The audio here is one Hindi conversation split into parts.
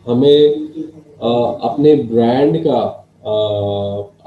हमें अपने ब्रांड का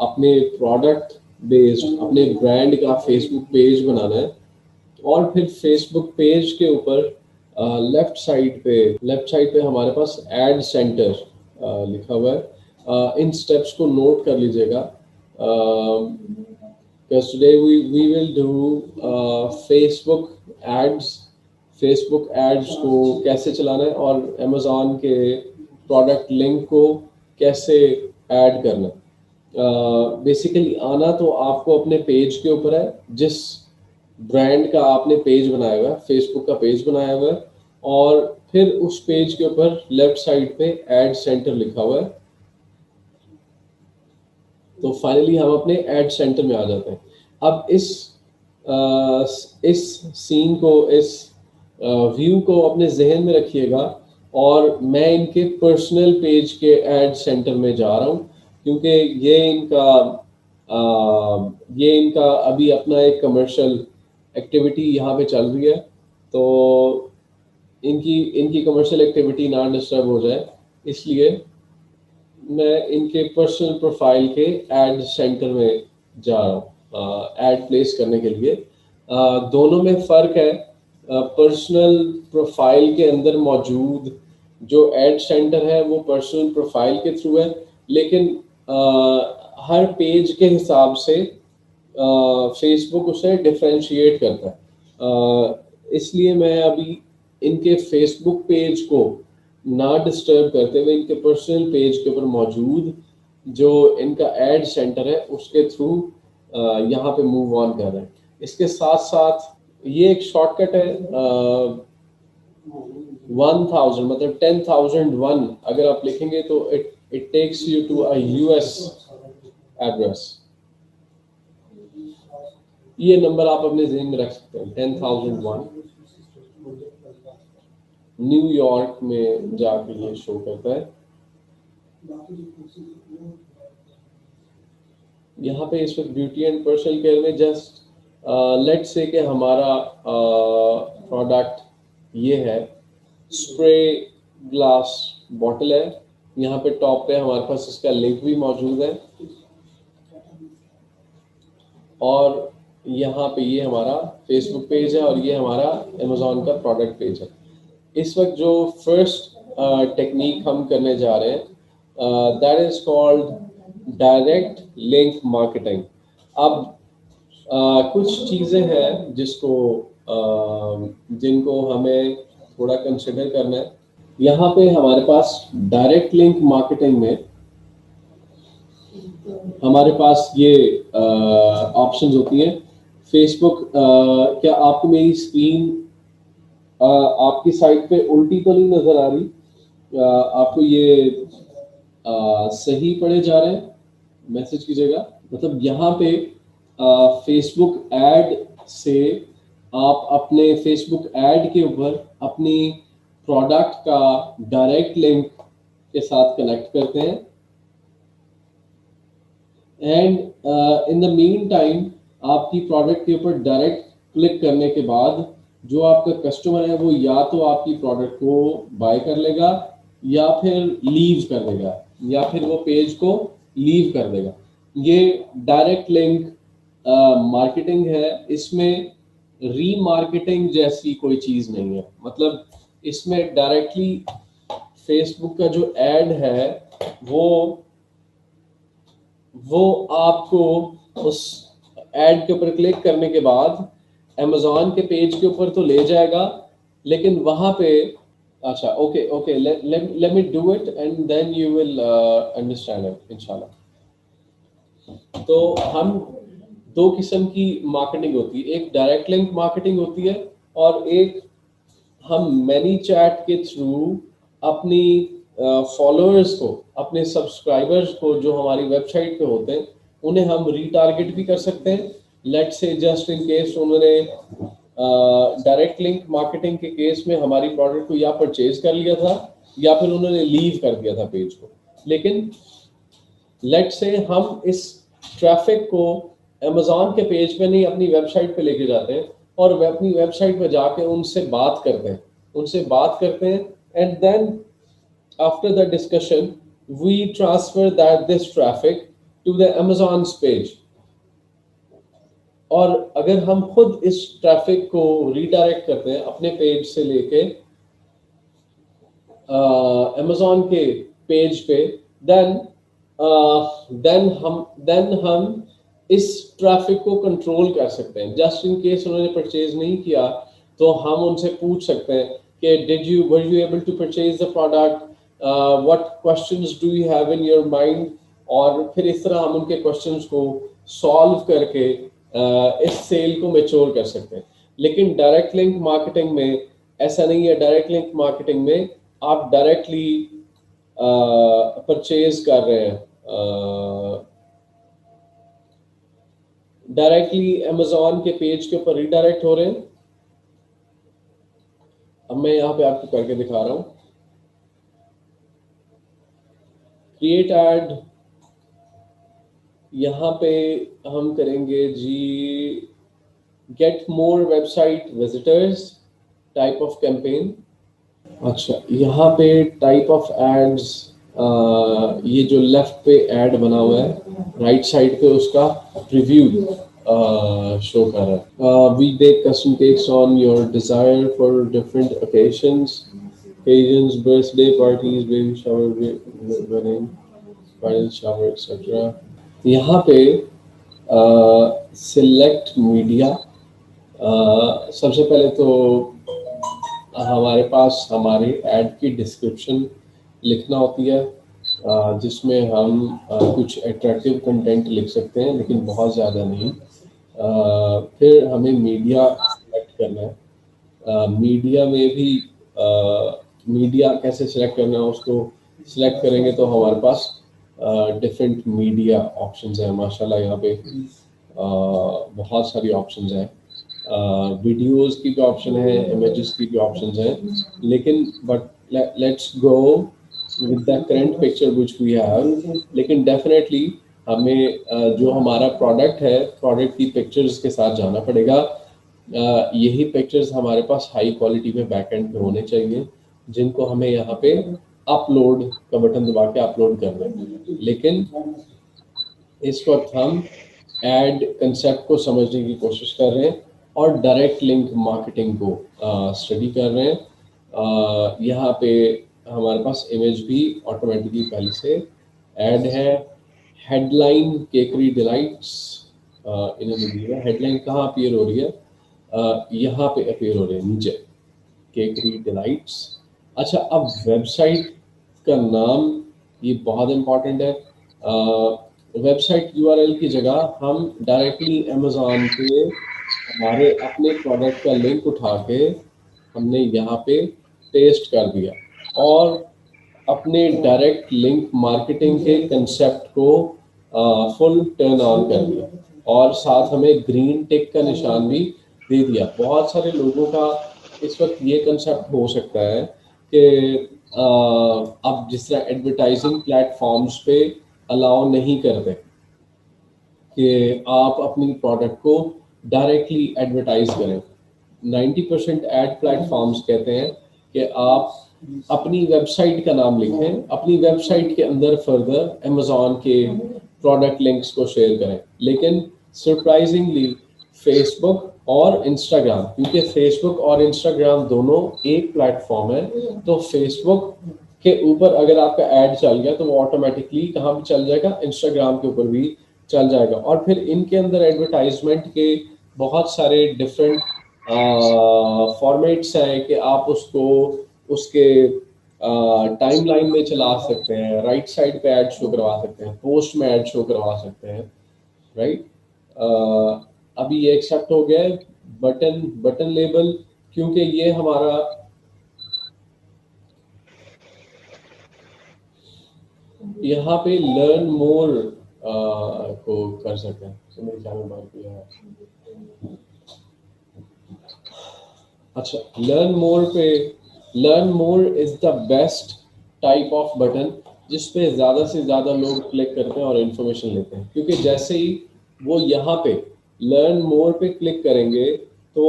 अपने प्रोडक्ट बेस्ड अपने ब्रांड का फेसबुक पेज बनाना है। और फिर फेसबुक पेज के ऊपर लेफ्ट साइड पे हमारे पास एड सेंटर लिखा हुआ है। इन स्टेप्स को नोट कर लीजिएगा। because today we will do Facebook ads को कैसे चलाना है और अमेज़ॉन के प्रोडक्ट लिंक को कैसे ऐड करना है। बेसिकली आना तो आपको अपने पेज के ऊपर है, जिस ब्रांड का आपने पेज बनाया हुआ है, फेसबुक का पेज बनाया हुआ है, और फिर उस पेज के ऊपर लेफ्ट साइड पे ऐड सेंटर लिखा हुआ है। तो फाइनली हम अपने ऐड सेंटर में आ जाते हैं। अब इस सीन को, इस व्यू को अपने जहन में रखिएगा, और मैं इनके पर्सनल पेज के ऐड सेंटर में जा रहा हूँ, क्योंकि ये इनका अभी अपना एक कमर्शियल एक्टिविटी यहाँ पे चल रही है। तो इनकी कमर्शियल एक्टिविटी ना डिस्टर्ब हो जाए, इसलिए मैं इनके पर्सनल प्रोफाइल के ऐड सेंटर में जा रहा हूँ ऐड प्लेस करने के लिए। दोनों में फ़र्क है। पर्सनल प्रोफाइल के अंदर मौजूद जो ऐड सेंटर है वो पर्सनल प्रोफाइल के थ्रू है, लेकिन हर पेज के हिसाब से फेसबुक उसे डिफरेंशिएट करता है। इसलिए मैं अभी इनके फेसबुक पेज को ना डिस्टर्ब करते हुए इनके पर्सनल पेज के ऊपर मौजूद जो इनका ऐड सेंटर है उसके थ्रू यहाँ पे मूव ऑन कर रहे हैं। इसके साथ साथ ये एक शॉर्टकट है। 1000 मतलब 10,001 अगर आप लिखेंगे तो it takes you to a US address. ये नंबर आप अपने ज़हन में रख सकते हैं, 10,001 न्यूयॉर्क में जाके ये शो करता है। यहाँ पे इस वक्त ब्यूटी एंड पर्सनल केयर में जस्ट लेट्स से कि हमारा प्रोडक्ट ये है, स्प्रे ग्लास बॉटल है। यहाँ पे टॉप पे हमारे पास इसका लिंक भी मौजूद है, और यहाँ पे ये हमारा फेसबुक पेज है और ये हमारा अमेज़ॉन का प्रोडक्ट पेज है। इस वक्त जो फर्स्ट टेक्निक हम करने जा रहे हैं that is called direct link marketing. अब कुछ चीज़ें हैं जिनको हमें थोड़ा कंसिडर करना है। यहाँ पे हमारे पास डायरेक्ट लिंक मार्केटिंग में हमारे पास ये ऑप्शंस होती हैं। फेसबुक, क्या आपको मेरी स्क्रीन आपकी साइड पे उल्टी तो नहीं नजर आ रही? आपको ये सही पढ़े जा रहे हैं? मैसेज कीजिएगा। मतलब यहाँ पे फेसबुक ऐड से आप अपने फेसबुक ऐड के ऊपर अपनी प्रोडक्ट का डायरेक्ट लिंक के साथ कनेक्ट करते हैं, and in the mean time आपकी प्रोडक्ट के ऊपर डायरेक्ट क्लिक करने के बाद जो आपका कस्टमर है वो या तो आपकी प्रोडक्ट को बाय कर लेगा या फिर लीव कर देगा, या फिर वो पेज को लीव कर देगा। ये डायरेक्ट लिंक मार्केटिंग है। इसमें रीमार्केटिंग जैसी कोई चीज़ नहीं है। मतलब इसमें डायरेक्टली फेसबुक का जो ऐड है वो आपको उस ऐड के ऊपर क्लिक करने के बाद अमेज़ॉन के पेज के ऊपर तो ले जाएगा, लेकिन वहाँ पे अच्छा okay let me do it and then you will understand it इंशाल्लाह। तो हम दो किस्म की मार्केटिंग होती है, एक डायरेक्ट लिंक मार्केटिंग होती है और एक हम मैनी चैट के थ्रू अपनी फॉलोअर्स को, अपने सब्सक्राइबर्स को जो हमारी वेबसाइट पे होते हैं उन्हें हम रीटारगेट भी कर सकते हैं। Let's say just in case उन्होंने डायरेक्ट लिंक मार्केटिंग के केस में हमारी प्रोडक्ट को या परचेज कर लिया था या फिर उन्होंने लीव कर दिया था पेज को, लेकिन लेट्स से हम इस ट्रैफिक को अमेज़ॉन के पेज पे नहीं अपनी वेबसाइट पे लेके जाते हैं और वे अपनी वेबसाइट पे जाके उनसे बात करते हैं and then After the discussion, we transfer that this traffic to the Amazon's page. और अगर हम खुद इस ट्रैफिक को रीडायरेक्ट करते हैं अपने पेज से लेके अमेजोन के पेज पे, देन देन हम इस ट्रैफिक को कंट्रोल कर सकते हैं. जस्ट इन केस उन्होंने परचेज नहीं किया तो हम उनसे पूछ सकते हैं कि were you able to purchase the product, what questions do you have in your mind, और फिर इस तरह हम उनके क्वेश्चंस को सॉल्व करके इस सेल को मैच्योर कर सकते हैं. लेकिन डायरेक्ट लिंक मार्केटिंग में ऐसा नहीं है. डायरेक्ट लिंक मार्केटिंग में आप डायरेक्टली परचेज कर रहे हैं, डायरेक्टली अमेजोन के पेज के ऊपर रीडायरेक्ट हो रहे हैं. अब मैं यहाँ पे आपको करके दिखा रहा हूँ. क्रिएट एड, यहाँ पे हम करेंगे जी get more website visitors, type of campaign. अच्छा, यहाँ पे टाइप ऑफ एड्स, ये जो लेफ्ट पे ऐड बना हुआ है राइट साइड पे उसका रिव्यू शो कर रहा है. We bake custom cakes on your desire for different occasions, birthday parties, baby shower, wedding, bridal shower etcetera. यहाँ पे सिलेक्ट मीडिया. सबसे पहले तो हमारे पास हमारे ऐड की डिस्क्रिप्शन लिखना होती है, जिसमें हम कुछ अट्रैक्टिव कंटेंट लिख सकते हैं लेकिन बहुत ज़्यादा नहीं. फिर हमें मीडिया सेलेक्ट करना है. मीडिया में भी मीडिया कैसे सिलेक्ट करना है उसको सिलेक्ट करेंगे तो हमारे पास डिफरेंट मीडिया ऑप्शंस हैं. माशाल्लाह यहाँ पे बहुत सारी ऑप्शंस हैं. वीडियोस की भी ऑप्शन है, इमेजेस की भी ऑप्शंस हैं, लेकिन but let's go with the current picture which we have. लेकिन डेफिनेटली हमें जो हमारा प्रोडक्ट है, प्रोडक्ट की पिक्चर्स के साथ जाना पड़ेगा. यही पिक्चर्स हमारे पास हाई क्वालिटी में बैक एंड पे होने चाहिए, जिनको हमें यहाँ पे अपलोड का बटन दबा के अपलोड करना है. लेकिन इस वक्त हम एड कंसेप्ट को समझने की कोशिश कर रहे हैं और डायरेक्ट लिंक मार्केटिंग को स्टडी कर रहे हैं. यहाँ पे हमारे पास इमेज भी ऑटोमेटिकली पहले से ऐड है. हेडलाइन केकरी डिलाइट्स, इन्होंने दिया है. हेडलाइन कहाँ अपीयर हो रही है? यहाँ पे अपीयर हो रही है नीचे, केकरी डिलाइट्स. अच्छा, अब वेबसाइट का नाम ये बहुत इम्पोर्टेंट है. वेबसाइट यूआरएल की जगह हम डायरेक्टली अमेजोन पे हमारे अपने प्रोडक्ट का लिंक उठा के हमने यहाँ पे पेस्ट कर दिया और अपने डायरेक्ट लिंक मार्केटिंग के कंसेप्ट को फुल टर्न ऑन कर दिया और साथ हमें ग्रीन टिक का निशान भी दे दिया. बहुत सारे लोगों का इस वक्त ये कंसेप्ट हो सकता है कि अब जिस तरह एडवर्टाइजिंग प्लेटफॉर्म्स पे अलाउ नहीं करते कि आप अपनी प्रोडक्ट को डायरेक्टली एडवर्टाइज करें. 90% एड प्लेटफॉर्म्स कहते हैं कि आप अपनी वेबसाइट का नाम लिखें, अपनी वेबसाइट के अंदर फर्दर अमेजोन के प्रोडक्ट लिंक्स को शेयर करें. लेकिन सरप्राइजिंगली फेसबुक और इंस्टाग्राम, क्योंकि फेसबुक और इंस्टाग्राम दोनों एक प्लेटफॉर्म है, तो फेसबुक के ऊपर अगर आपका ऐड चल गया तो वो ऑटोमेटिकली कहाँ भी चल जाएगा, इंस्टाग्राम के ऊपर भी चल जाएगा. और फिर इनके अंदर एडवर्टाइजमेंट के बहुत सारे डिफरेंट फॉर्मेट्स हैं कि आप उसको उसके टाइमलाइन में चला सकते हैं, राइट साइड पे ऐड शो करवा सकते हैं, पोस्ट में ऐड शो करवा सकते हैं, राइट. अभी ये एक्सेप्ट हो गया है. बटन लेबल, क्योंकि ये हमारा यहाँ पे लर्न मोर को कर सकते हैं. तो मेरे ख्याल में बात किया है. अच्छा, learn more is the best type off button जिसपे ज़्यादा से ज़्यादा लोग क्लिक करते हैं और इन्फॉर्मेशन लेते हैं. क्योंकि जैसे ही वो यहाँ पे लर्न मोर पे क्लिक करेंगे तो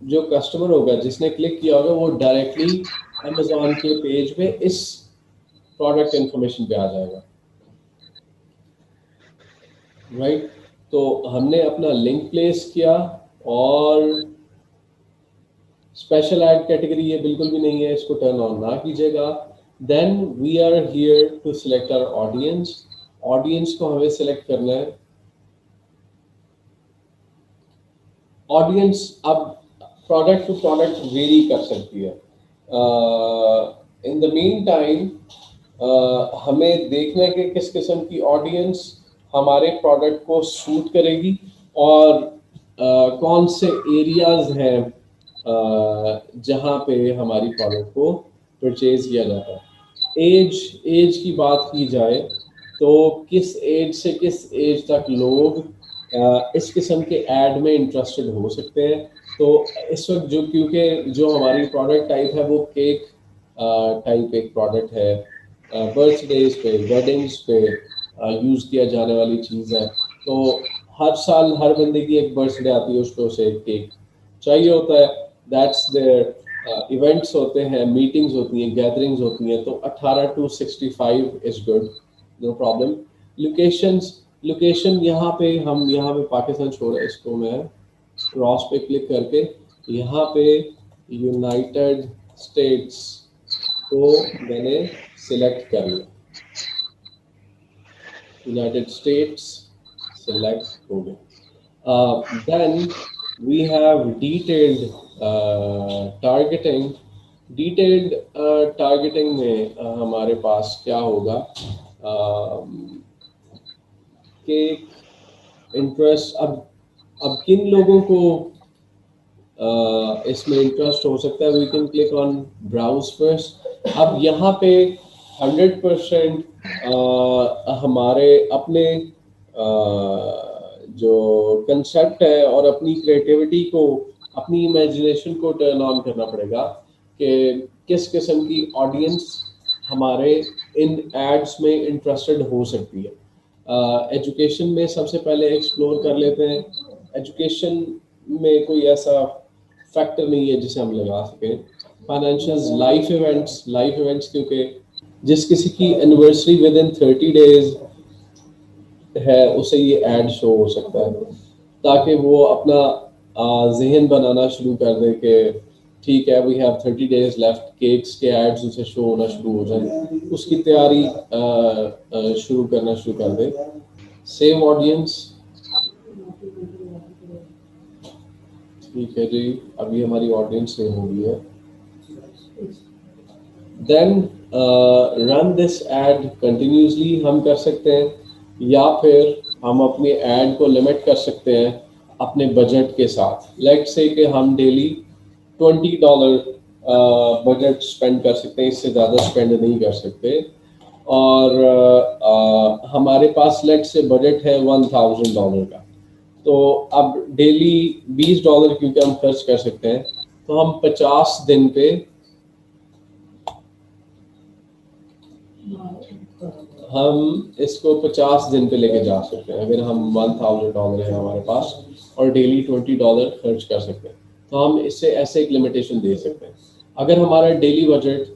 जो कस्टमर होगा जिसने क्लिक किया होगा वो डायरेक्टली अमेजोन के पेज पे इस प्रोडक्ट इंफॉर्मेशन पे आ जाएगा, राइट। तो हमने अपना लिंक प्लेस किया, और स्पेशल ऐड कैटेगरी ये बिल्कुल भी नहीं है, इसको टर्न ऑन ना कीजिएगा। Then we are here to select our audience. Audience को हमें सिलेक्ट करना है। ऑडियंस अब प्रोडक्ट टू प्रोडक्ट वेरी कर सकती है। इन द मीन टाइम हमें देखना है कि किस किस्म की ऑडियंस हमारे प्रोडक्ट को सूट करेगी, और कौन से एरियाज हैं जहाँ पे हमारी प्रोडक्ट को परचेज किया जाता है। एज की बात की जाए तो किस एज से किस एज तक लोग इस किस्म के ऐड में इंटरेस्टेड हो सकते हैं। तो इस वक्त जो, क्योंकि जो हमारी प्रोडक्ट टाइप है वो केक टाइप एक प्रोडक्ट है, बर्थडेज पे, वेडिंग्स पे यूज़ किया जाने वाली चीज़ है। तो हर साल हर बंदे की एक बर्थडे आती है, उसको उसे एक केक चाहिए होता है। दैट्स देयर इवेंट्स होते हैं, मीटिंग्स होती हैं, गैदरिंग्स होती हैं। तो 18 to 65 is good, no problem. Locations, location यहाँ पे हम यहाँ पे पाकिस्तान छोड़ा, इसको मैं क्रॉस पे क्लिक करके यहाँ पे यूनाइटेड स्टेट्स को मैंने सिलेक्ट कर लिया। यूनाइटेड स्टेट्स सिलेक्ट हो गया। Then we have detailed targeting. Detailed targeting में हमारे पास क्या होगा कि इंटरेस्ट, अब किन लोगों को इसमें इंटरेस्ट हो सकता है। We can click on browse first. अब यहाँ पे 100% हमारे अपने जो कंसेप्ट है और अपनी क्रिएटिविटी को, अपनी इमेजिनेशन को टर्न ऑन करना पड़ेगा कि किस किस्म की ऑडियंस हमारे इन एड्स में इंटरेस्टेड हो सकती है। एजुकेशन में सबसे पहले एक्सप्लोर कर लेते हैं। एजुकेशन में कोई ऐसा फैक्टर नहीं है जिसे हम लगा सकें। फाइनेंशियल्स, लाइफ इवेंट्स क्योंकि जिस किसी की एनिवर्सरी विद इन 30 डेज है उसे ये ऐड शो हो सकता है, ताकि वो अपना जहन बनाना शुरू कर दे कि ठीक है, we have 30 days left, cakes के एड्स उसे शो होना शुरू हो जाए, उसकी तैयारी शुरू करना शुरू कर दे। सेव ऑडियंस, ठीक है जी, अभी हमारी ऑडियंस सेव हो गई है। Then run this ad continuously हम कर सकते हैं, या फिर हम अपने ऐड को लिमिट कर सकते हैं अपने बजट के साथ। लेट्स से कि हम डेली $20 बजट स्पेंड कर सकते हैं, इससे ज़्यादा स्पेंड नहीं कर सकते। और हमारे पास लेट्स से बजट है $1000 का, तो अब डेली $20 क्योंकि हम खर्च कर सकते हैं, तो हम 50 दिन पे हम इसको 50 दिन पे लेके जा सकते हैं। अगर हम $1000 है हमारे पास और डेली $20 खर्च कर सकते हैं, तो हम इससे ऐसे एक लिमिटेशन दे सकते हैं। अगर हमारा डेली बजट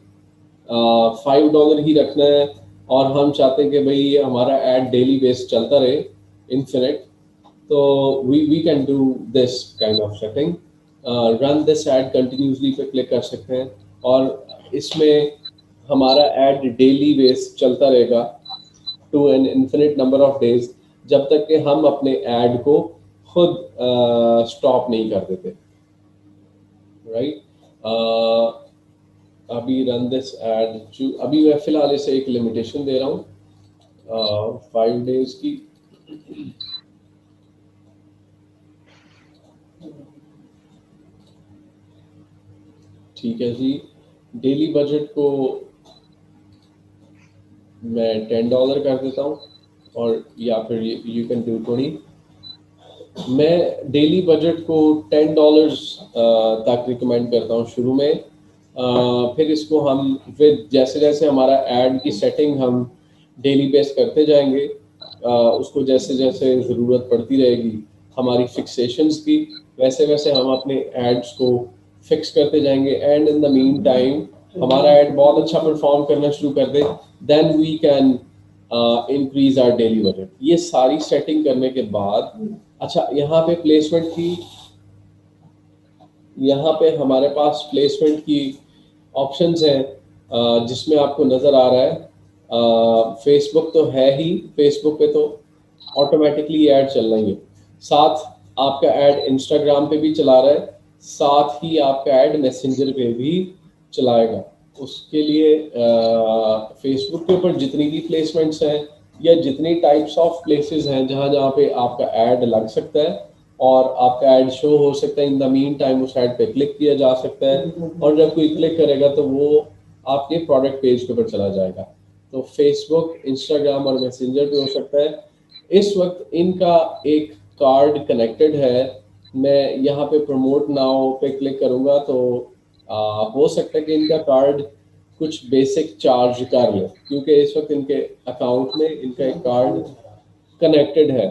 $5 ही रखना है और हम चाहते हैं कि भाई हमारा एड डेली बेस चलता रहे इनफिनिट, तो we can do this kind of setting. Run this ad continuously पे क्लिक कर सकते हैं, और इसमें हमारा एड डेली बेस चलता रहेगा to an infinite number of days, जब तक कि हम अपने ऐड को खुद स्टॉप नहीं कर देते, राइट। अभी रन दिस ऐड, अभी मैं फिलहाल इसे एक लिमिटेशन दे रहा हूँ 5 डेज की। ठीक है जी, डेली बजट को मैं $10 कर देता हूँ, और या फिर यू कैन डू 20। मैं डेली बजट को $10 तक रिकमेंड करता हूँ शुरू में। फिर इसको हम विद जैसे जैसे हमारा ऐड की सेटिंग हम डेली बेस करते जाएंगे, उसको जैसे जैसे ज़रूरत पड़ती रहेगी हमारी फिक्सेशंस की, वैसे वैसे हम अपने एड्स को फिक्स करते जाएंगे। And in the meantime हमारा ऐड बहुत अच्छा परफॉर्म करना शुरू कर दे, then we can increase our daily budget. ये सारी सेटिंग करने के बाद, अच्छा यहाँ पे प्लेसमेंट की, यहाँ पे हमारे पास प्लेसमेंट की ऑप्शंस हैं, जिसमें आपको नज़र आ रहा है फेसबुक तो है ही, फेसबुक पे तो ऑटोमेटिकली ऐड चल रही है, साथ आपका ऐड इंस्टाग्राम पे भी चला रहा है, साथ ही आपका ऐड मैसेंजर पे भी चलाएगा। उसके लिए फेसबुक के ऊपर जितनी भी प्लेसमेंट्स हैं या जितनी टाइप्स ऑफ प्लेसेस हैं जहाँ जहाँ पे आपका ऐड लग सकता है और आपका ऐड शो हो सकता है, इन द मीन टाइम उस ऐड पे क्लिक किया जा सकता है, और जब कोई क्लिक करेगा तो वो आपके प्रोडक्ट पेज के ऊपर चला जाएगा। तो फेसबुक, इंस्टाग्राम और मैसेंजर पे हो सकता है। इस वक्त इनका एक कार्ड कनेक्टेड है, मैं यहाँ पे प्रमोट नाउ पे क्लिक करूँगा तो हो सकता है कि इनका कार्ड कुछ बेसिक चार्ज कर ले, क्योंकि इस वक्त इनके अकाउंट में इनका एक कार्ड कनेक्टेड है।